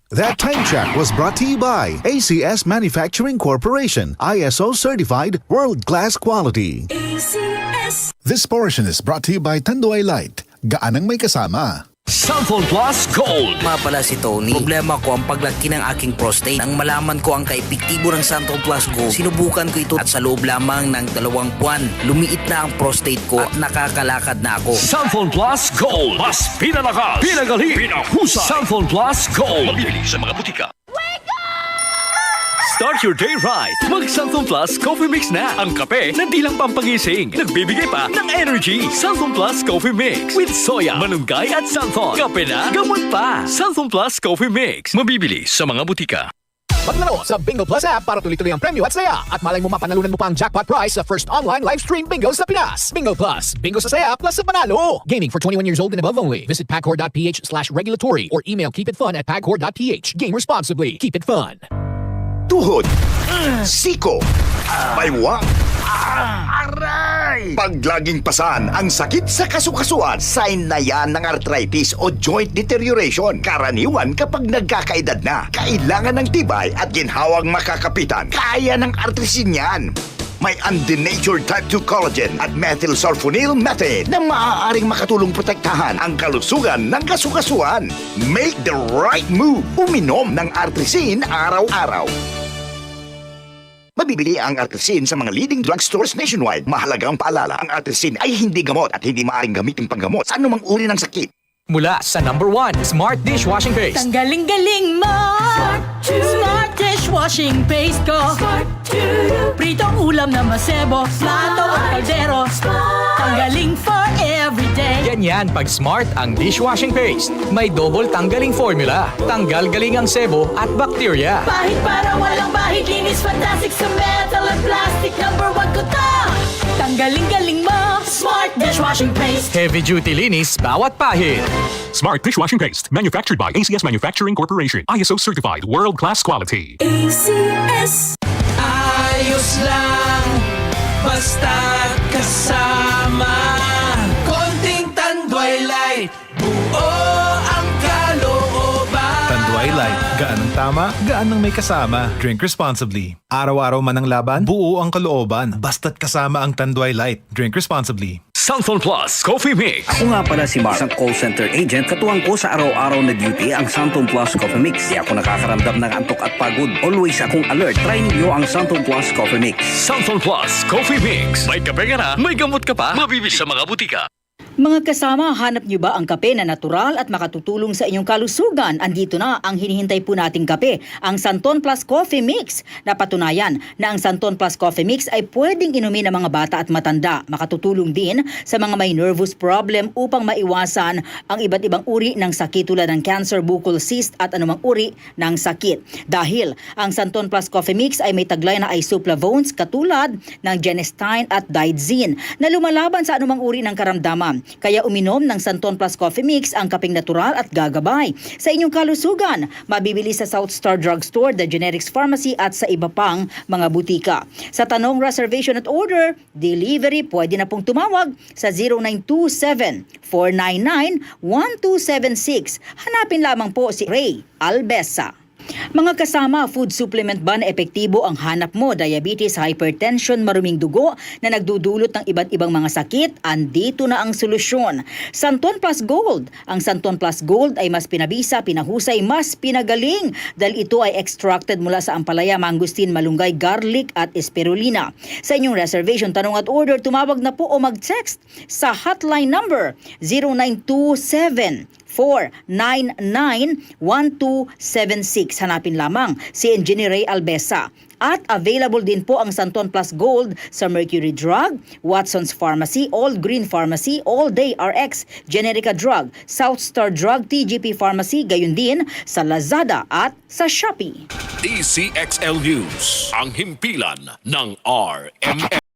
That time check was brought to you by ACS Manufacturing Corporation, ISO certified world-class quality. ACS. This portion is brought to you by Tanduay Light, gaanang may kasama. Samphon Plus Gold. Nga pala si Tony. Problema ko ang paglaki ng aking prostate. Nang malaman ko ang kaepektibo ng Samphon Plus Gold, sinubukan ko ito at sa loob lamang ng 2 buwan, lumiit na ang prostate ko at nakakalakad na ako. Samphon Plus Gold. Mas pinalakas, pinagaling, pinahusay. Samphon Plus Gold. Mabibili sa mga butika. Start your day right. Mag-Samphon Plus Coffee Mix na. Ang kape na di lang pampagising. Nagbibigay pa ng energy. Samphon Plus Coffee Mix with soya, malunggay at samphon. Kape na, gamot pa. Samphon Plus Coffee Mix. Mabibili sa mga butika. Maglaro sa Bingo Plus app para tuloy-tuloy ang premyo at saya. At malay mo mapanalunan mo pa ang jackpot prize sa first online live stream bingo sa Pinas. Bingo Plus. Bingo sa saya plus sa panalo. Gaming for 21 years old and above only. Visit pagcor.ph/regulatory or email keepitfun@pagcor.ph. Game responsibly. Keep it fun. Tuhod, siko, baywang, aray! Pag laging pasan ang sakit sa kasukasuan, sign na yan ng arthritis o joint deterioration. Karaniwan kapag nagkakaedad na, kailangan ng tibay at ginhawang makakapitan. Kaya ng artrisin yan. May undenatured type 2 collagen at methylsulfonyl methane na maaaring makatulong protektahan ang kalusugan ng kasukasuan. Make the right move. Uminom ng artrisin araw-araw. Mabibili ang artrisin sa mga leading drugstores nationwide. Mahalagang paalala, ang artrisin ay hindi gamot at hindi maaaring gamitin panggamot sa anumang uri ng sakit. Mula sa number 1, Smart Dishwashing Paste. Ang galing-galing mo. Smart dishwashing paste ko. Pritong ulam na masebo, plato at kaldero. Tanggaling for everyday. Ganyan pag Smart ang dishwashing paste. May double tanggaling formula. Tanggal galing ang sebo at bakterya. Bahid para walang bahid, linis fantastic sa metal at plastic. Number 1 ko to. Tanggaling-galing mo. Smart dishwashing paste. Heavy duty linis bawat pahid. Smart Dishwashing Paste, manufactured by ACS Manufacturing Corporation, ISO certified world-class quality. ACS. Ayos lang, basta kasama. Konting Tanduay Light, buo ang kalooban. Tanduay Light, gaan ang tama, gaan ang may kasama. Drink responsibly. Araw-araw man ang laban, buo ang kalooban. Basta't kasama ang Tanduay Light. Drink responsibly. Samphon Plus Coffee Mix. Ako nga pala si Mark, isang call center agent. Katuwang ko sa araw-araw na duty ang Samphon Plus Coffee Mix. Di ako nakakaramdam ng antok at pagod. Always akong alert. Try ninyo ang Samphon Plus Coffee Mix. Samphon Plus Coffee Mix. May kape ka na, may gamot ka pa. Mabibili sa mga butika. Mga kasama, hanap niyo ba ang kape na natural at makatutulong sa inyong kalusugan? Andito na ang hinihintay po nating kape, ang Santon Plus Coffee Mix. Napatunayan na ang Santon Plus Coffee Mix ay pwedeng inumin ng mga bata at matanda. Makatutulong din sa mga may nervous problem upang maiwasan ang iba't ibang uri ng sakit tulad ng cancer, buccal cyst at anumang uri ng sakit. Dahil ang Santon Plus Coffee Mix ay may taglay na isoflavones katulad ng genistein at digoxin na lumalaban sa anumang uri ng karamdaman. Kaya uminom ng Santon Plus Coffee Mix ang kapeng natural at gagabay sa inyong kalusugan. Mabibili sa South Star Drugstore, The Generics Pharmacy at sa iba pang mga butika. Sa tanong, reservation at order, delivery, pwede na pong tumawag sa 0927-499-1276. Hanapin lamang po si Ray Albesa. Mga kasama, food supplement ba na epektibo ang hanap mo? Diabetes, hypertension, maruming dugo na nagdudulot ng iba't ibang mga sakit? Andito na ang solusyon. Santon Plus Gold. Ang Santon Plus Gold ay mas pinabisa, pinahusay, mas pinagaling dahil ito ay extracted mula sa ampalaya, mangustin, malunggay, garlic at spirulina. Sa inyong reservation, tanong at order, tumawag na po o mag-text sa hotline number 0927 499-1276. Hanapin lamang si Engineer Ray Albesa. At available din po ang Santon Plus Gold sa Mercury Drug, Watson's Pharmacy, All Green Pharmacy, All Day RX, Generica Drug, South Star Drug, TGP Pharmacy, gayon din sa Lazada at sa Shopee. DCXL News, ang himpilan ng RMN.